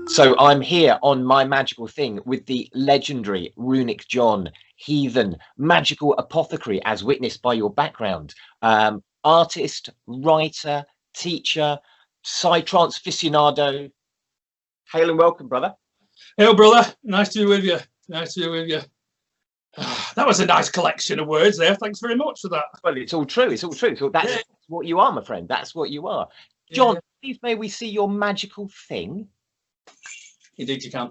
So I'm here on my magical thing with the legendary Runic John, heathen, magical apothecary, as witnessed by your background. Artist, writer, teacher, psytrance aficionado. Hail and welcome, brother. Hail, brother. Nice to be with you. Nice to be with you. That was a nice collection of words there. Thanks very much for that. Well, it's all true. It's all true. So that's what you are, my friend. That's what you are. John, please may we see your magical thing? Indeed you can.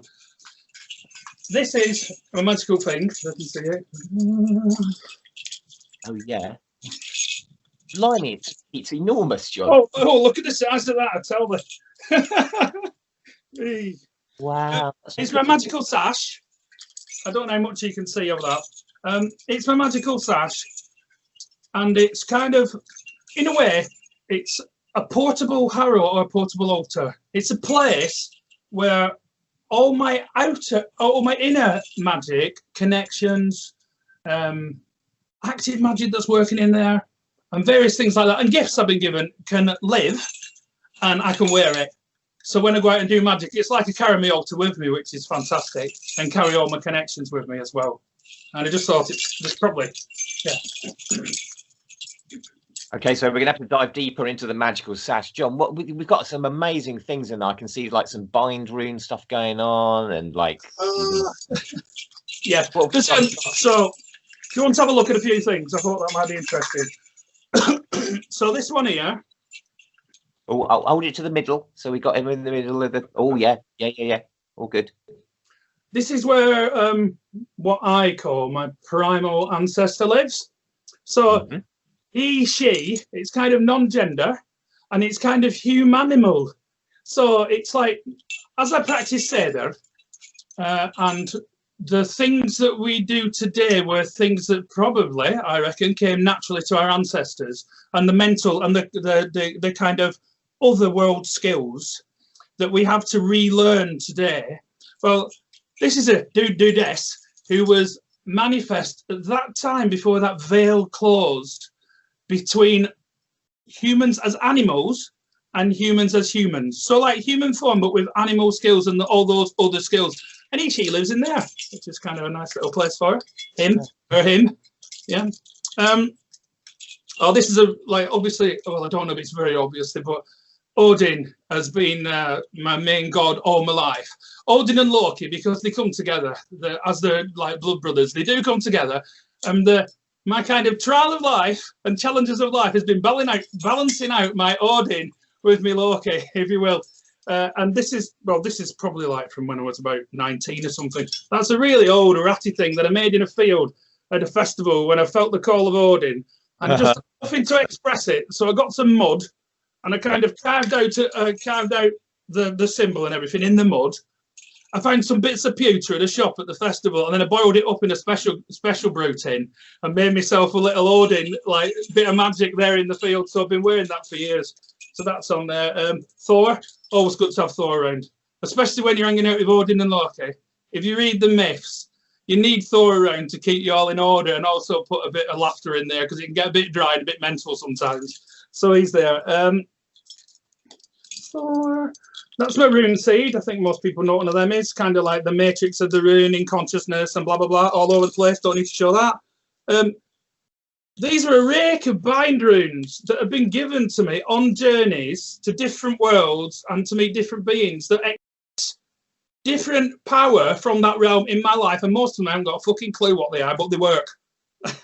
This is a magical thing. Let me see it. Oh, yeah. Blimey, it's enormous, John. Oh, look at the size of that, I tell you. Wow. It's my magical sash. I don't know how much you can see of that. It's my magical sash. And it's kind of, in a way, it's a portable harrow or a portable altar. It's a place where all my inner magic, connections, active magic that's working in there, and various things like that, and gifts I've been given can live, and I can wear it. So when I go out and do magic, it's like I carry my altar with me, which is fantastic, and carry all my connections with me as well. And I just thought it's probably, yeah. Okay, so we're gonna have to dive deeper into the magical sash, John. What we've got some amazing things in there. I can see like some bind rune stuff going on, and like yeah. Listen, so if you want to have a look at a few things, I thought that might be interesting. So this one here. Oh, I'll hold it to the middle. So we got him in the middle of the. Oh yeah. All good. This is where what I call my primal ancestor lives. So. He, she, it's kind of non-gender, and it's kind of humanimal. So it's like, as I practice Seder, and the things that we do today were things that probably, I reckon, came naturally to our ancestors, and the mental and the kind of other world skills that we have to relearn today. Well, this is a dudess who was manifest at that time before that veil closed between humans as animals and humans as humans. So like human form, but with animal skills and all those other skills. And he lives in there, which is kind of a nice little place for him, or him. Yeah. Oh, this is like, obviously, well, I don't know if it's very obviously, but Odin has been my main god all my life. Odin and Loki, because they come together, as they're like blood brothers, they do come together. And my kind of trial of life and challenges of life has been balancing out my Odin with me Loki, if you will. And this is probably like from when I was about 19 or something. That's a really old ratty thing that I made in a field at a festival when I felt the call of Odin. And just nothing to express it. So I got some mud and I kind of carved out the symbol and everything in the mud. I found some bits of pewter at a shop at the festival, and then I boiled it up in a special brew tin and made myself a little Odin, like bit of magic there in the field. So I've been wearing that for years. So that's on there. Thor, always good to have Thor around, especially when you're hanging out with Odin and Loki. If you read the myths, you need Thor around to keep you all in order, and also put a bit of laughter in there because it can get a bit dry and a bit mental sometimes. So he's there. Thor. That's my rune seed. I think most people know what one of them is. Kind of like the matrix of the rune in consciousness and blah, blah, blah, all over the place. Don't need to show that. These are a rake of bind runes that have been given to me on journeys to different worlds and to meet different beings that express different power from that realm in my life. And most of them I haven't got a fucking clue what they are, but they work.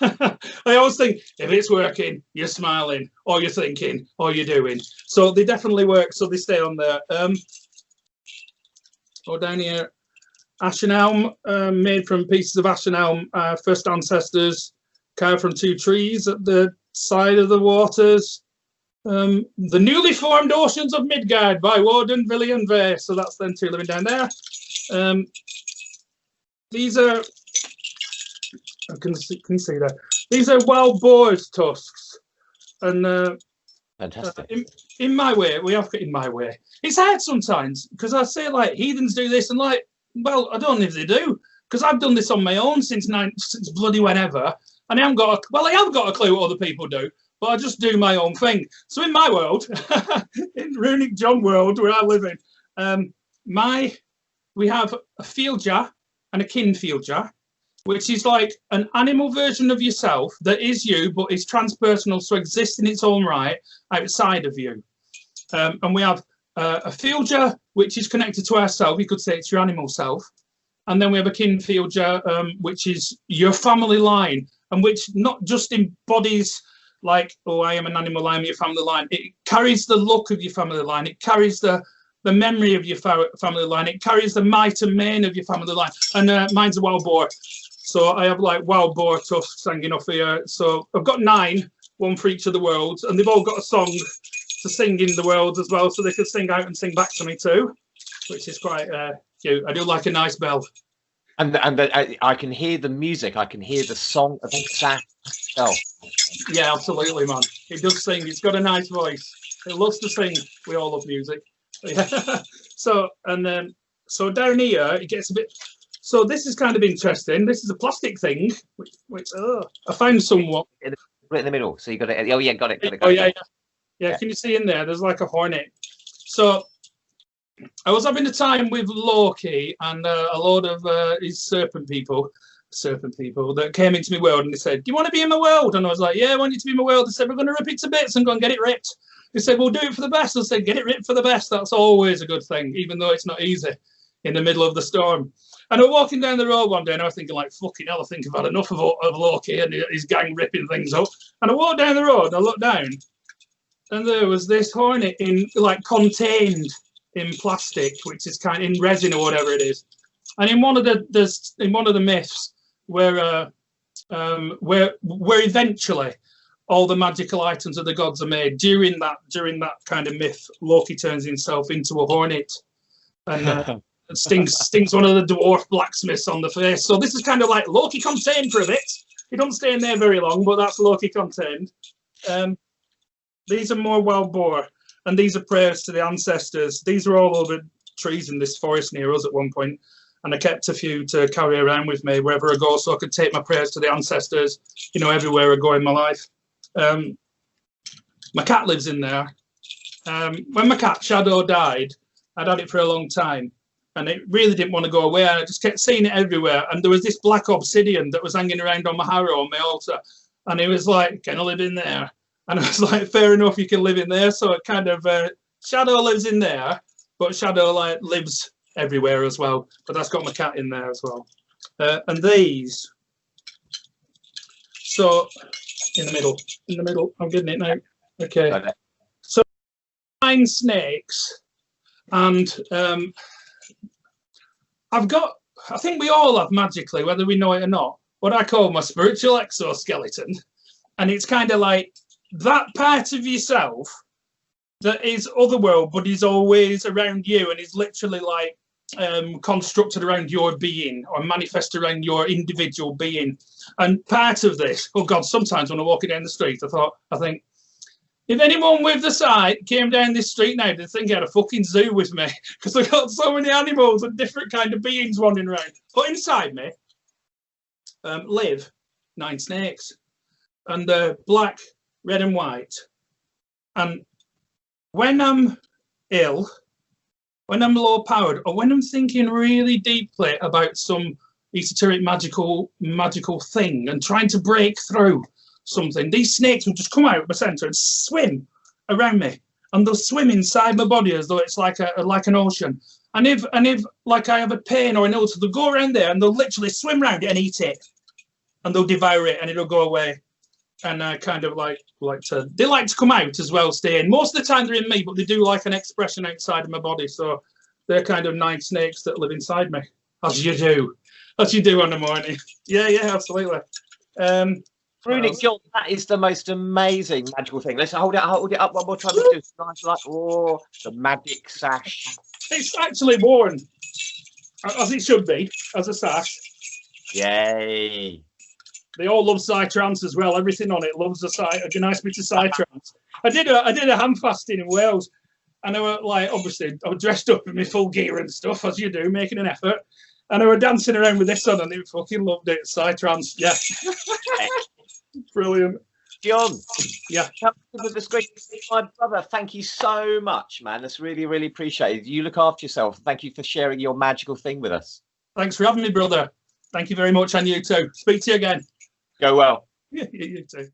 I always think if it's working, you're smiling, or you're thinking, or you're doing. So they definitely work. So they stay on there. Or down here, ashen elm, made from pieces of ashen elm, first ancestors, carved from 2 trees at the side of the waters. The newly formed oceans of Midgard by Wyrd and Julian Vayne. So that's them 2 living down there. These are. I can see that. These are wild boar's tusks, and fantastic. In my way, in my way. It's hard sometimes because I say like heathens do this, and like, well, I don't know if they do because I've done this on my own since bloody whenever, and I have got a clue what other people do, but I just do my own thing. So in my world, in Runic John world where I live in, we have a field jar and a kin field jar, which is like an animal version of yourself that is you, but is transpersonal, so exists in its own right outside of you. And we have a field jar, which is connected to ourself. You could say it's your animal self. And then we have a kin field jar, which is your family line, and which not just embodies like, oh, I am an animal, I am your family line. It carries the look of your family line. It carries the memory of your family line. It carries the might and main of your family line. And mine's a wild boar. So I have like wild boar tufts hanging off here. So I've got 9, one for each of the worlds, and they've all got a song to sing in the world as well, so they can sing out and sing back to me too, which is quite cute. I do like a nice bell. And I can hear the music. I can hear the song of the sash itself. Yeah, absolutely, man. It does sing. It's got a nice voice. It loves to sing. We all love music. So down here it gets a bit. So this is kind of interesting. This is a plastic thing, which I found somewhat. Right in the middle. So you got it. Oh yeah, got it. Oh yeah. Can you see in there? There's like a hornet. So I was having a time with Loki and a load of his serpent people that came into my world, and they said, "Do you want to be in my world?" And I was like, "Yeah, I want you to be in my world." They said, "We're going to rip it to bits and go and get it ripped." They said, "We'll do it for the best." I said, "Get it ripped for the best." That's always a good thing, even though it's not easy in the middle of the storm. And I was walking down the road one day, and I was thinking, like, fucking hell, I think I've had enough of Loki and his gang ripping things up. And I walked down the road, and I looked down, and there was this hornet contained in plastic, which is kind of in resin or whatever it is. And in one of the myths, where eventually all the magical items of the gods are made, during that kind of myth, Loki turns himself into a hornet and stings one of the dwarf blacksmiths on the face. So this is kind of like Loki contained for a bit. He don't stay in there very long, but that's Loki contained. These are more wild boar, and these are prayers to the ancestors. These are all over trees in this forest near us at one point, and I kept a few to carry around with me wherever I go, so I could take my prayers to the ancestors, everywhere I go in my life. My cat lives in there. When my cat Shadow died, I'd had it for a long time, and it really didn't want to go away. And I just kept seeing it everywhere. And there was this black obsidian that was hanging around on my harrow on my altar, and it was like, "Can I live in there?" And I was like, "Fair enough, you can live in there." So it kind of Shadow lives in there, but Shadow lives everywhere as well. But that's got my cat in there as well. And these, so in the middle, I'm getting it now. Okay. So 9 snakes, and I think we all have magically, whether we know it or not, what I call my spiritual exoskeleton. And it's kind of like that part of yourself that is otherworld, but is always around you and is literally like constructed around your being or manifest around your individual being. And part of this, oh God, sometimes when I'm walking down the street, I think, if anyone with the sight came down this street now, they'd think I had a fucking zoo with me, because I've got so many animals and different kind of beings wandering around. But inside me live 9 snakes, and they're black, red and white. And when I'm ill, when I'm low powered, or when I'm thinking really deeply about some esoteric magical thing and trying to break through something, these snakes will just come out of my center and swim around me, and they'll swim inside my body as though it's like an ocean. And if like I have a pain or an illness, they'll go around there and they'll literally swim around it and eat it, and they'll devour it and it'll go away. And I kind of like to come out as well, stay in. Most of the time they're in me, but they do like an expression outside of my body. So they're kind of 9 snakes that live inside me, as you do on the morning. Yeah, absolutely. Runic John, that is the most amazing magical thing. Let's hold it up one more time. Let's do nice, like, oh, the magic sash. It's actually worn, as it should be, as a sash. Yay. They all love psytrance as well. Everything on it loves a nice bit of psytrance. I did a hand fasting in Wales, and I was like, obviously, I was dressed up in my full gear and stuff, as you do, making an effort. And I was dancing around with this on, and they fucking loved it. Psytrance, yeah. Brilliant. John, Yeah. with the screen, my brother, thank you so much, man. That's really, really appreciated. You look after yourself. Thank you for sharing your magical thing with us. Thanks for having me, brother. Thank you very much, and you too. Speak to you again. Go well. Yeah, you too.